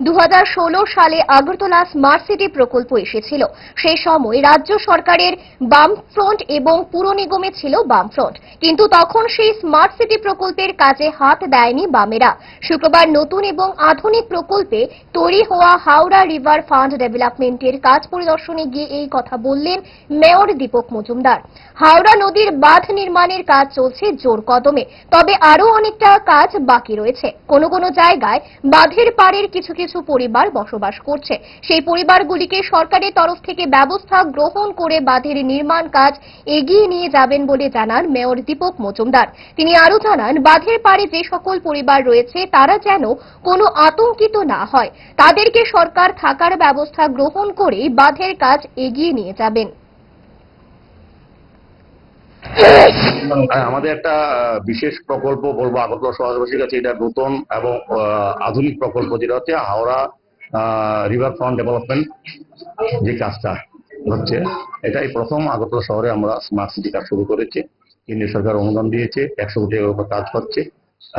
2016 সালে Agartala smart city প্রকল্প এসেছিল। সেই সময় রাজ্য সরকারের বামফ্রন্ট এবং পুর নিগমে ছিল বামফ্রন্ট, কিন্তু তখন সেই স্মার্ট সিটি প্রকল্পের কাজে হাত দেয়নি বামেরা। শুক্রবার নতুন এবং আধুনিক প্রকল্পে তৈরি হওয়া হাওড়া রিভার ফান্ড ডেভেলপমেন্টের কাজ পরিদর্শনে গিয়ে এই কথা বললেন মেয়র দীপক মজুমদার। হাওড়া নদীর বাঁধ নির্মাণের কাজ চলছে জোর কদমে, তবে আরো অনেকটা কাজ বাকি রয়েছে। কোনো কোনো জায়গায় বাঁধের পাড়ের কিছু কিছু পরিবার বসবাস করছে। সেই পরিবারগুলিকে সরকারের তরফ থেকে ব্যবস্থা গ্রহণ করে বাঁধের নির্মাণ কাজ এগিয়ে নিয়ে যাবেন বলে জানান মেয়র দীপক মজুমদার। তিনি আরো জানান, বাঁধের পাড়ে যে সকল পরিবার রয়েছে তারা যেন কোনো আতঙ্কিত না হয়, তাদেরকে সরকার থাকার ব্যবস্থা গ্রহণ করে বাঁধের কাজ এগিয়ে নিয়ে যাবেন। আমাদের একটা বিশেষ প্রকল্প বলবো আগরতলা শহরবাসীর কাছে, এটা নতুন এবং আধুনিক প্রকল্প, যেটা হচ্ছে হাওড়া রিভার ফ্রন্ট ডেভেলপমেন্ট। যে কাজটা হচ্ছে, এটাই প্রথম আগরতলা শহরে আমরা স্মার্ট সিটি কাজ শুরু করেছি। কেন্দ্রীয় সরকার অনুদান দিয়েছে, 100 কোটি টাকার উপর কাজ হচ্ছে।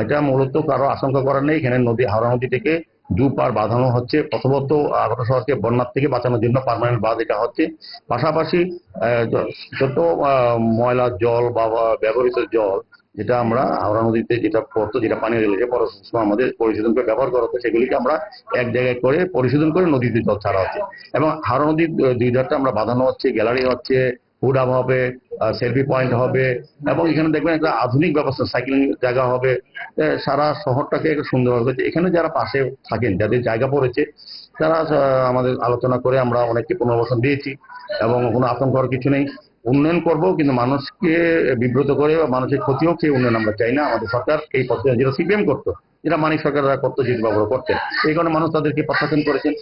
এটা মূলত কারো আশঙ্কা করার নেই। এখানে হাওড়া নদী থেকে দুপার বাঁধানো হচ্ছে। প্রথমত আগরতলা শহরকে বন্যার থেকে বাঁচানোর জন্য পার্মানেন্ট বাঁধ এটা হচ্ছে। পাশাপাশি যত ময়লা জল বা ব্যবহৃত জল যেটা আমরা হাওড়া নদীতে যেটা পড়তো, যেটা পানি রেখেছে আমাদের পরিশোধন করে ব্যবহার করা হচ্ছে, সেগুলিকে আমরা এক জায়গায় করে পরিশোধন করে নদীতে জল ছাড়া হচ্ছে। এবং হাওড়া নদীর দুই ধারটা আমরা বাঁধানো হচ্ছে, গ্যালারি হচ্ছে, ফুড হাব হবে, সেলফি পয়েন্ট হবে, এবং এখানে দেখবেন একটা আধুনিক ব্যবস্থা, সাইক্লিং জায়গা হবে। সারা শহরটাকে একটু সুন্দর হবে। এখানে যারা পাশে থাকেন, যাদের জায়গা পড়েছে, তারা আমাদের আলোচনা করে আমরা অনেককে পুনর্বাসন দিয়েছি এবং কোনো আতঙ্কর কিছু নেই। উন্নয়ন করব, কিন্তু মানুষকে বিব্রত করে বা মানুষের ক্ষতি হোক সেই উন্নয়ন আমরা চাই না। আমাদের সরকার এই পথে, যেটা সিপিএম করতো, যেটা মানিক সরকাররা করতো, জিতবাবুরা করতেন, এই কারণে মানুষ তাদেরকে প্রত্যাখ্যান করেছেন।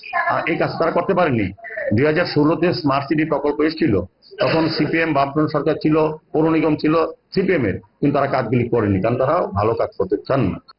এই কাজ তারা করতে পারেনি। 2016-তে স্মার্ট সিটি প্রকল্প এসেছিল, তখন সিপিএম বামফ্রন্ট সরকার ছিল, পৌর নিগম ছিল সিপিএম এর, কিন্তু তারা কাজগুলি করেনি, কারণ তারা ভালো কাজ করতে চান না।